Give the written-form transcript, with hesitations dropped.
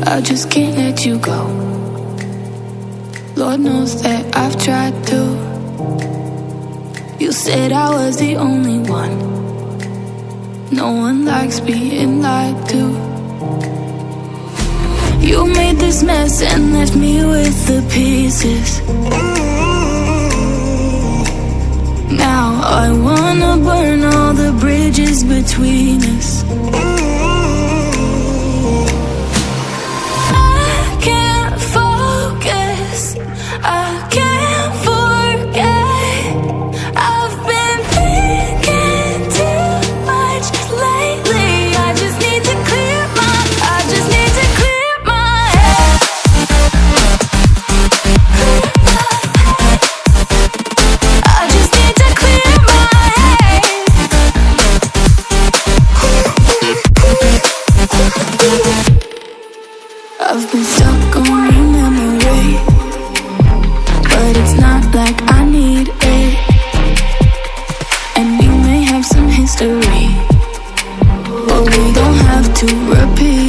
I just can't let you go. Lord knows that I've tried to. You said I was the only one. No one likes being lied to. You made this mess and left me with the pieces. Now I wanna burn all the bridges between us. I can't focus, I can't forget. I've been thinking too much lately. I just need to clear my head. I just need to clear my head. I've been stuck on your memory, but it's not like I need it. And we may have some history, but we don't have to repeat.